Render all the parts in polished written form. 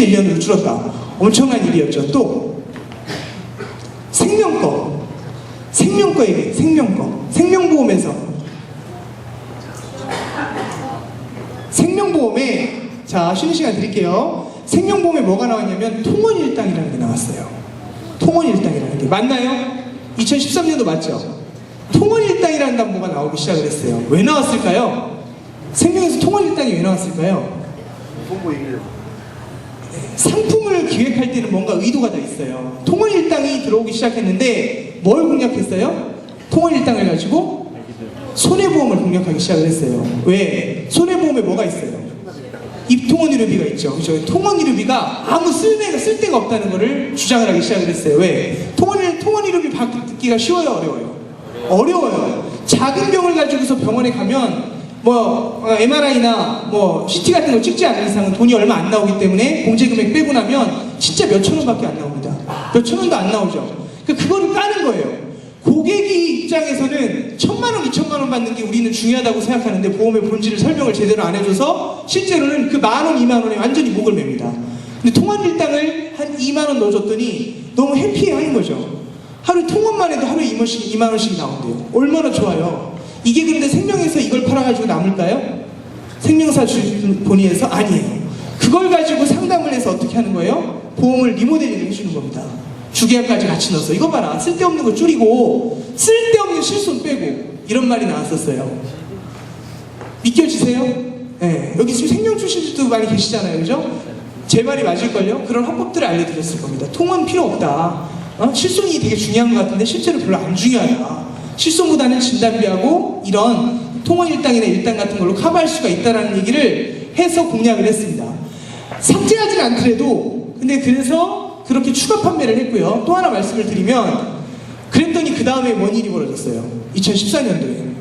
10년에서 1년으로 줄었다. 엄청난 일이었죠. 또 생명거 얘기, 생명보험에서 생명보험에, 자, 쉬는 시간 드릴게요. 생명보험에 뭐가 나왔냐면 통원일당이라는 게 나왔어요. 통원일당이라는 게 맞나요? 2013년도 맞죠? 통원일당이라는 담보가 나오기 시작을 했어요. 왜 나왔을까요? 생명에서 통원일당이 왜 나왔을까요? 상품을 기획할 때는 뭔가 의도가 다 있어요. 통원일당이 들어오기 시작했는데 뭘 공략했어요? 통원일당을 가지고 손해보험을 공략하기 시작을 했어요. 왜? 손해보험에 뭐가 있어요? 입통원의료비가 있죠. 그죠? 통원의료비가 아무 쓸데가 없다는 것을 주장을 하기 시작을 했어요. 왜? 통원의료비 받기가 쉬워요? 어려워요? 어려워요. 작은 병을 가지고서 병원에 가면 MRI나 CT 같은 거 찍지 않는 이상은 돈이 얼마 안 나오기 때문에 공제금액 빼고 나면 진짜 몇천 원밖에 안 나옵니다. 몇천 원도 안 나오죠. 그거를 까는 거예요. 고객이 입장에서는 1,000만 원, 2,000만 원 받는 게 우리는 중요하다고 생각하는데 보험의 본질을 설명을 제대로 안 해줘서 실제로는 그 10,000원, 2만 원에 완전히 목을 맵니다. 근데 통원일당을 한 2만 원 넣어줬더니 너무 해피해하는 거죠. 하루 통원만 해도 하루에 2만 원씩 나온대요. 얼마나 좋아요. 이게 그런데 생명에서 이걸 팔아가지고 남을까요? 생명사 본위에서 아니에요. 그걸 가지고 상담을 해서 어떻게 하는 거예요? 보험을 리모델링 해주는 겁니다. 주계약까지 같이 넣어서 이거 봐라, 쓸데없는 거 줄이고 쓸데없는 실손 빼고, 이런 말이 나왔었어요. 믿겨지세요? 네. 여기 지금 생명 출신들도 많이 계시잖아요, 그죠? 제 말이 맞을걸요? 그런 화법들을 알려드렸을 겁니다. 통원 필요 없다. 실손이 되게 중요한 것 같은데 실제로 별로 안 중요하다. 실손보다는 진단비하고 이런 통원일당이나 일당 같은 걸로 커버할 수가 있다는 얘기를 해서 공략을 했습니다. 삭제하진 않더라도, 근데 그래서 그렇게 추가 판매를 했고요. 또 하나 말씀을 드리면, 그랬더니 그 다음에 뭔 일이 벌어졌어요? 2014년도에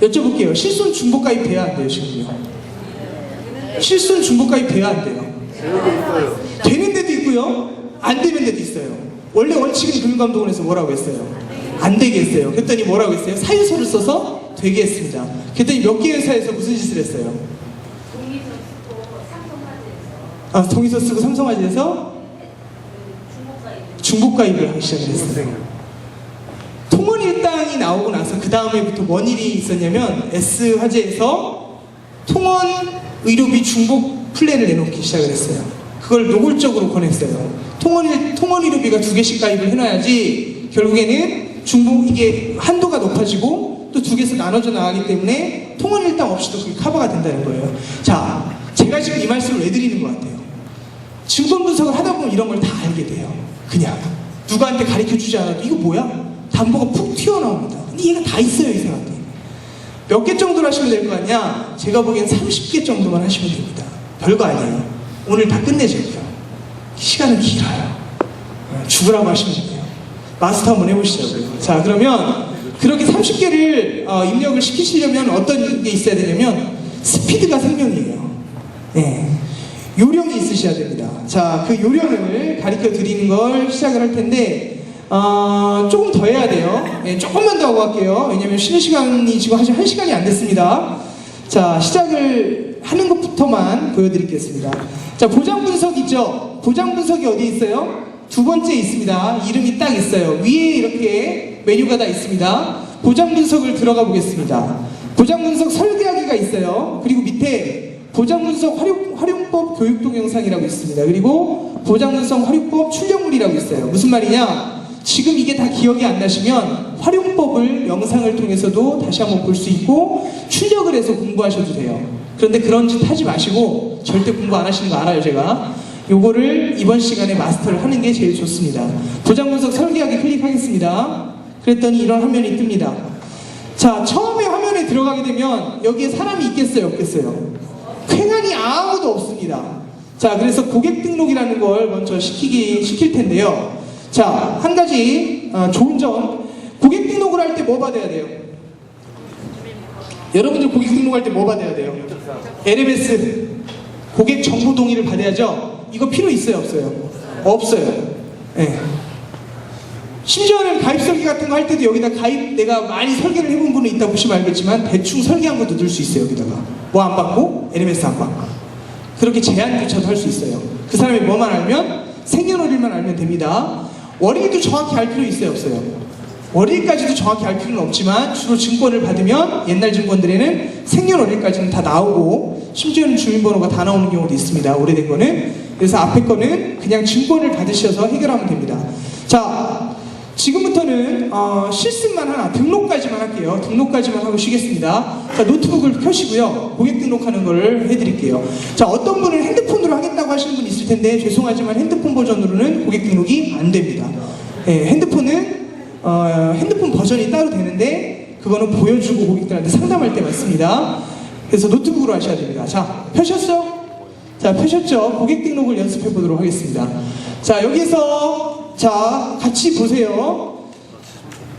여쭤볼게요. 실손 중복가입 돼야 안 돼요? 지금요? 실손 중복가입 돼야 안 돼요? 되는 데도 있고요, 안 되는 데도 있어요. 원래 원칙은 금융감독원에서 뭐라고 했어요? 안 되게 했어요. 그랬더니 뭐라고 했어요? 사유서를 써서 되게 했습니다. 그랬더니 몇 개 회사에서 무슨 짓을 했어요? 동의서 쓰고 삼성화재에서 중복가입을 하기 시작했어요. 통원일당이 나오고 나서 그 다음에부터 뭔 일이 있었냐면, S화재에서 통원의료비 중복 플랜을 내놓기 시작을 했어요. 그걸 노골적으로 권했어요. 통원의료비가 2개씩 가입을 해놔야지 결국에는 이게 한도가 높아지고 또 2개에서 나눠져 나가기 때문에 통원일당 없이도 그게 커버가 된다는 거예요. 자, 제가 지금 이 말씀을 왜 드리는 것 같아요? 증권 분석을 하다 보면 이런 걸 다 알게 돼요. 그냥 누구한테 가르쳐주지 않아도 이거 뭐야? 담보가 푹 튀어나옵니다. 근데 얘가 다 있어요, 이 사람한테. 몇 개 정도로 하시면 될 거 아니야? 제가 보기엔 30개 정도만 하시면 됩니다. 별거 아니에요. 오늘 다 끝내자고요. 시간은 길어요. 죽으라고 하시면 돼요. 마스터 한번 해보시자고요. 자, 그러면 그렇게 30개를 입력을 시키시려면 어떤 게 있어야 되냐면, 스피드가 생명이에요. 네. 요령이 있으셔야 됩니다. 자, 그 요령을 가르쳐 드리는 걸 시작을 할 텐데, 조금 더 해야 돼요. 네, 조금만 더 하고 갈게요. 왜냐면 쉬는 시간이 지금 아직 1시간이 안 됐습니다. 자, 시작을 하는 것부터만 보여드리겠습니다. 자, 보장 분석 있죠? 보장 분석이 어디 있어요? 두 번째 있습니다. 이름이 딱 있어요. 위에 이렇게 메뉴가 다 있습니다. 보장 분석을 들어가 보겠습니다. 보장 분석 설계하기가 있어요. 그리고 밑에 보장 분석 활용법 교육 동영상이라고 있습니다. 그리고 보장 분석 활용법 출력물이라고 있어요. 무슨 말이냐? 지금 이게 다 기억이 안 나시면 활용법을 영상을 통해서도 다시 한번 볼 수 있고 출력을 해서 공부하셔도 돼요. 그런데 그런 짓 하지 마시고, 절대 공부 안 하시는 거 알아요, 제가. 요거를 이번 시간에 마스터를 하는 게 제일 좋습니다. 보장 분석 설계하기 클릭하겠습니다. 그랬더니 이런 화면이 뜹니다. 자, 처음에 화면에 들어가게 되면 여기에 사람이 있겠어요, 없겠어요? 쾌간이 아무도 없습니다. 자, 그래서 고객 등록이라는 걸 먼저 시킬 텐데요. 자, 한 가지 좋은 점, 고객 등록을 할 때 뭐 받아야 돼요? 여러분들 고객 등록할 때 뭐 받아야 돼요? LMS 고객 정보 동의를 받아야죠. 이거 필요 있어요, 없어요? 없어요. 네. 심지어는 가입 설계 같은 거 할 때도 여기다 가입, 내가 많이 설계를 해본 분은 있다 보시면 알겠지만 대충 설계한 것도 넣을 수 있어요. 여기다가 뭐 안 받고? LMS 안 받고. 그렇게 제한조차도 할 수 있어요. 그 사람이 뭐만 알면? 생년월일만 알면 됩니다. 월일도 정확히 알 필요 있어요, 없어요? 월일까지도 정확히 알 필요는 없지만 주로 증권을 받으면 옛날 증권들에는 생년월일까지는 다 나오고 심지어는 주민번호가 다 나오는 경우도 있습니다. 오래된 거는. 그래서 앞에 거는 그냥 증권을 받으셔서 해결하면 됩니다. 자, 지금부터는 실습만 하나, 등록까지만 할게요. 등록까지만 하고 쉬겠습니다. 자, 노트북을 켜시고요. 고객 등록하는 걸 해드릴게요. 자, 어떤 분은 핸드폰으로 하겠다고 하시는 분 있을 텐데 죄송하지만 핸드폰 버전으로는 고객 등록이 안 됩니다. 핸드폰은 핸드폰 버전이 따로 되는데 그거는 보여주고 고객들한테 상담할 때만 씁니다. 그래서 노트북으로 하셔야 됩니다. 자, 펴셨어? 자, 펴셨죠? 고객 등록을 연습해 보도록 하겠습니다. 자, 여기서 자, 같이 보세요.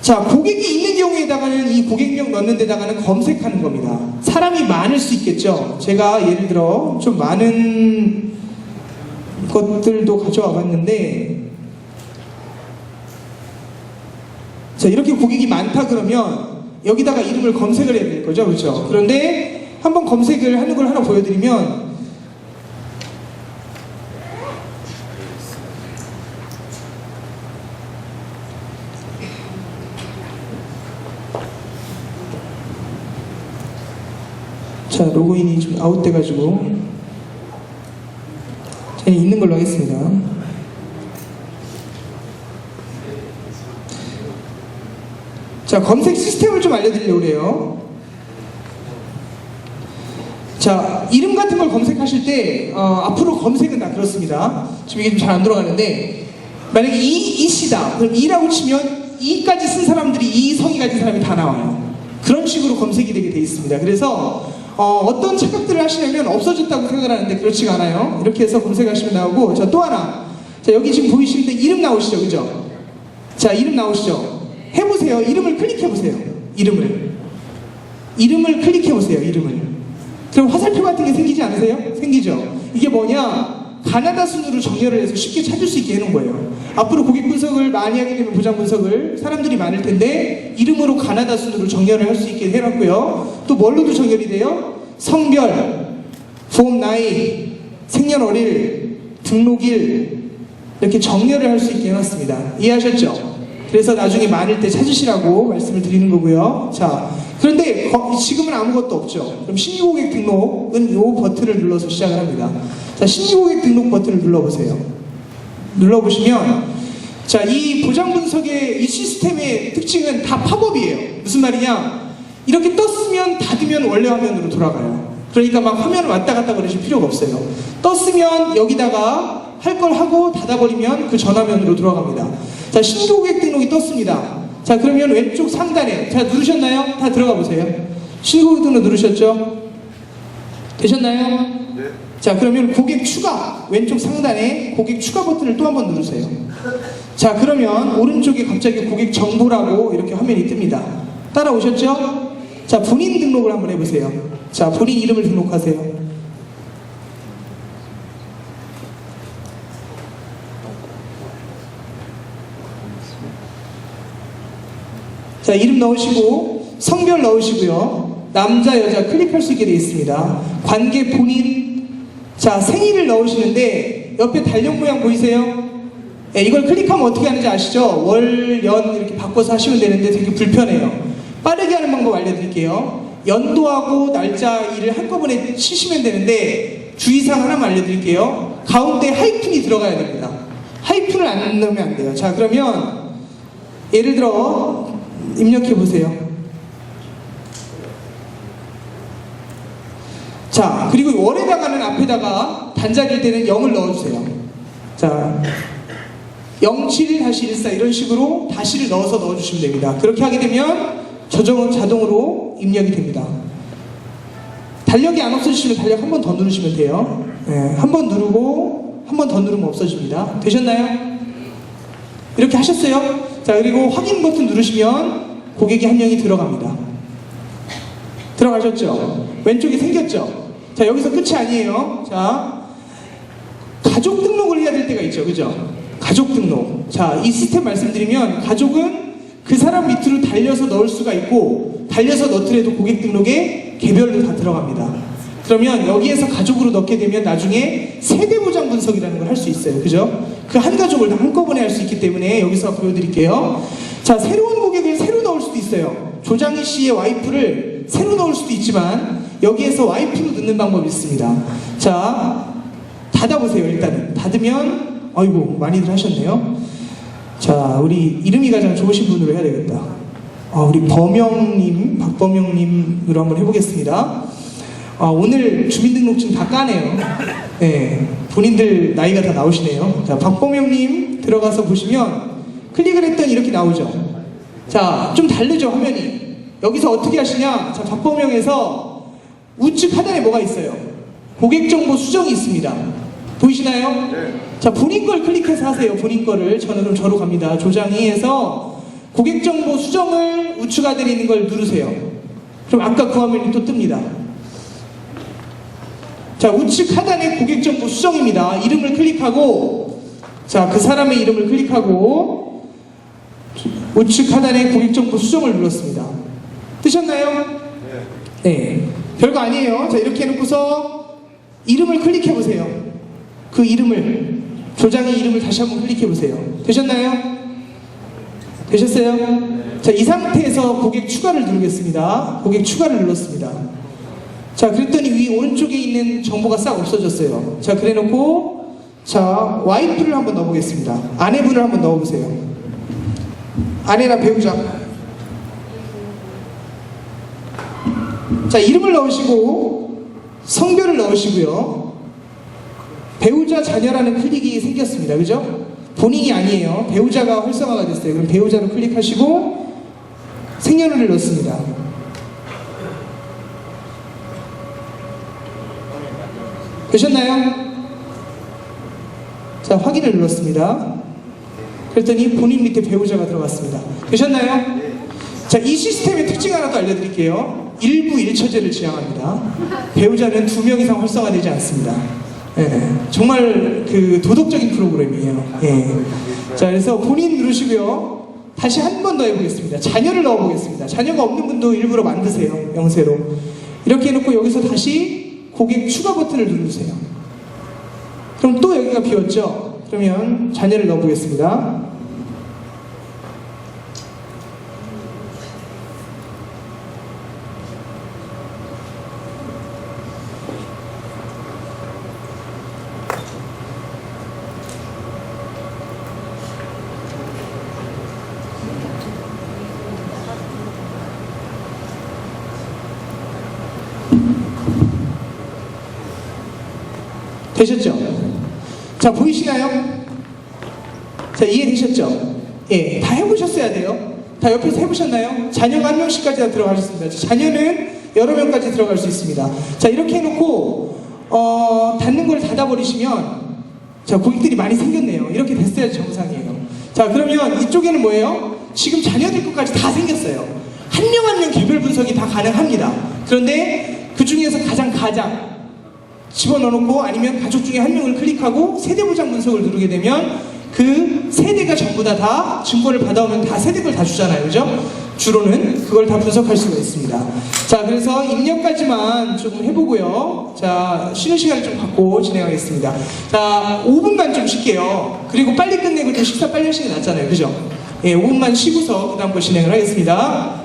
자, 고객이 있는 경우에다가는 이 고객명 넣는 데다가는 검색하는 겁니다. 사람이 많을 수 있겠죠. 제가 예를 들어 좀 많은 것들도 가져와 봤는데, 자, 이렇게 고객이 많다 그러면 여기다가 이름을 검색을 해야 될 거죠, 그렇죠? 그런데 한번 검색을 하는 걸 하나 보여드리면, 자, 로그인이 좀 아웃돼가지고 저는 있는 걸로 하겠습니다. 자, 검색 시스템을 좀 알려드리려고 그래요. 자, 이름 같은 걸 검색하실 때 앞으로 검색은 다 그렇습니다. 지금 이게 좀 잘 안 돌아가는데, 만약에 이씨다 그럼 이라고 치면 이까지 쓴 사람들이 이 성이 가진 사람이 다 나와요. 그런 식으로 검색이 되게 돼 있습니다. 그래서 어떤 착각들을 하시냐면 없어졌다고 생각을 하는데 그렇지가 않아요. 이렇게 해서 검색하시면 나오고, 자, 또 하나. 자, 여기 지금 보이시는데 이름 나오시죠, 그죠? 자, 이름 나오시죠? 해보세요. 이름을 클릭해보세요. 이름을 클릭해보세요. 이름을. 그럼 화살표 같은 게 생기지 않으세요? 생기죠? 이게 뭐냐? 가나다 순으로 정렬을 해서 쉽게 찾을 수 있게 해놓은 거예요. 앞으로 고객 분석을 많이 하게 되면 보장 분석을 사람들이 많을 텐데 이름으로 가나다 순으로 정렬을 할 수 있게 해놨고요. 또 뭘로도 정렬이 돼요? 성별, 보험 나이, 생년월일, 등록일 이렇게 정렬을 할 수 있게 해놨습니다. 이해하셨죠? 그래서 나중에 많을 때 찾으시라고 말씀을 드리는 거고요. 자, 그런데 지금은 아무것도 없죠. 그럼 신규 고객 등록은 이 버튼을 눌러서 시작을 합니다. 자, 신규 고객 등록 버튼을 눌러보세요. 눌러보시면, 자, 이 보장 분석의 이 시스템의 특징은 다 팝업이에요. 무슨 말이냐? 이렇게 떴으면 닫으면 원래 화면으로 돌아가요. 그러니까 막 화면을 왔다 갔다 그러실 필요가 없어요. 떴으면 여기다가 할 걸 하고 닫아버리면 그 전화면으로 돌아갑니다. 자, 신규 고객 등록이 떴습니다. 자, 그러면 왼쪽 상단에, 자, 누르셨나요? 다 들어가 보세요. 신규 고객 등록 누르셨죠? 되셨나요? 네. 자, 그러면 고객 추가, 왼쪽 상단에 고객 추가 버튼을 또 한번 누르세요. 자, 그러면 오른쪽에 갑자기 고객 정보라고 이렇게 화면이 뜹니다. 따라오셨죠? 자, 본인 등록을 한번 해보세요. 자, 본인 이름을 등록하세요. 자, 이름 넣으시고 성별 넣으시고요. 남자, 여자 클릭할 수 있게 되어 있습니다. 관계 본인. 자, 생일을 넣으시는데 옆에 달력 모양 보이세요? 네, 이걸 클릭하면 어떻게 하는지 아시죠? 월, 연 이렇게 바꿔서 하시면 되는데 되게 불편해요. 빠르게 하는 방법 알려드릴게요. 연도하고 날짜일을 한꺼번에 치시면 되는데 주의사항 하나만 알려드릴게요. 가운데 하이픈이 들어가야 됩니다. 하이픈을 안 넣으면 안 돼요. 자, 그러면 예를 들어 입력해 보세요. 자, 그리고 월에다가는 앞에다가 단자리일 때는 0을 넣어주세요. 자, 07-14 이런 식으로 다시를 넣어서 넣어주시면 됩니다. 그렇게 하게 되면 저장은 자동으로 입력이 됩니다. 달력이 안 없어지시면 달력 한 번 더 누르시면 돼요. 네, 한 번 누르고 한 번 더 누르면 없어집니다. 되셨나요? 이렇게 하셨어요? 자, 그리고 확인 버튼 누르시면 고객이 한 명이 들어갑니다. 들어가셨죠? 왼쪽이 생겼죠? 자, 여기서 끝이 아니에요. 자, 가족 등록을 해야 될 때가 있죠, 그죠? 가족 등록. 자, 이 시스템 말씀드리면 가족은 그 사람 밑으로 달려서 넣을 수가 있고 달려서 넣더라도 고객 등록에 개별로 다 들어갑니다. 그러면 여기에서 가족으로 넣게 되면 나중에 세대 보장 분석이라는 걸 할 수 있어요. 그죠? 그 한 가족을 다 한꺼번에 할 수 있기 때문에 여기서 보여드릴게요. 자, 새로운 고객을 새로 넣을 수도 있어요. 조장희 씨의 와이프를 새로 넣을 수도 있지만 여기에서 와이프로 넣는 방법이 있습니다. 자, 닫아보세요. 일단은 닫으면 아이고 많이들 하셨네요. 자, 우리 이름이 가장 좋으신 분으로 해야 되겠다. 우리 범영님, 박범영님으로 한번 해보겠습니다. 오늘 주민등록증 다 까네요. 네, 본인들 나이가 다 나오시네요. 자, 박범영님 들어가서 보시면 클릭을 했더니 이렇게 나오죠. 자, 좀 다르죠, 화면이. 여기서 어떻게 하시냐? 자, 박범영에서 우측 하단에 뭐가 있어요? 고객정보 수정이 있습니다. 보이시나요? 네. 자, 본인 걸 클릭해서 하세요. 본인 거를. 저는 그럼 저로 갑니다. 조장희에서 고객정보 수정을 우측 하단에 있는 걸 누르세요. 그럼 아까 그 화면이 또 뜹니다. 자, 우측 하단에 고객정보 수정입니다. 이름을 클릭하고, 자, 그 사람의 이름을 클릭하고 우측 하단에 고객정보 수정을 눌렀습니다. 뜨셨나요? 네. 별거 아니에요. 자, 이렇게 해놓고서 이름을 클릭해보세요. 그 이름을, 조장희 이름을 다시 한번 클릭해보세요. 되셨나요? 되셨어요? 자, 이 상태에서 고객 추가를 누르겠습니다. 고객 추가를 눌렀습니다. 자, 그랬더니 위 오른쪽에 있는 정보가 싹 없어졌어요. 자, 그래놓고 자, 와이프를 한번 넣어보겠습니다. 아내분을 한번 넣어보세요. 아내나 배우자. 자, 이름을 넣으시고 성별을 넣으시고요. 배우자 자녀라는 클릭이 생겼습니다. 그죠? 본인이 아니에요. 배우자가 활성화가 됐어요. 그럼 배우자로 클릭하시고 생년월일을 넣습니다. 되셨나요? 자, 확인을 눌렀습니다. 그랬더니 본인 밑에 배우자가 들어갔습니다. 되셨나요? 자, 이 시스템의 특징 하나 더 알려드릴게요. 일부 일처제를 지향합니다. 배우자는 2명 이상 활성화되지 않습니다. 예, 정말 그 도덕적인 프로그램이에요. 예. 자, 그래서 본인 누르시고요. 다시 한 번 더 해보겠습니다. 자녀를 넣어보겠습니다. 자녀가 없는 분도 일부러 만드세요. 영세로. 이렇게 해놓고 여기서 다시 고객 추가 버튼을 누르세요. 그럼 또 여기가 비었죠? 그러면 자녀를 넣어보겠습니다. 되셨죠? 자, 보이시나요? 자, 이해되셨죠? 예, 다 해보셨어야 돼요. 다 옆에서 해보셨나요? 자녀가 1명씩까지 다 들어가셨습니다. 자녀는 여러 명까지 들어갈 수 있습니다. 자, 이렇게 해놓고 닫는 걸 닫아버리시면 자, 고객들이 많이 생겼네요. 이렇게 됐어야지 정상이에요. 자, 그러면 이쪽에는 뭐예요? 지금 자녀들 것까지 다 생겼어요. 한 명 한 명 개별 분석이 다 가능합니다. 그런데 그 중에서 가장 집어넣어놓고 아니면 가족 중에 한 명을 클릭하고 세대보장 분석을 누르게 되면 그 세대가 전부 다 증거를 받아오면 다 세대 걸 다 주잖아요. 그죠? 주로는 그걸 다 분석할 수가 있습니다. 자, 그래서 입력까지만 조금 해보고요. 자, 쉬는 시간을 좀 갖고 진행하겠습니다. 자, 5분만 좀 쉴게요. 그리고 빨리 끝내고 또 식사 빨리 하시는 게 낫잖아요. 그죠? 예, 5분만 쉬고서 그 다음 거 진행을 하겠습니다.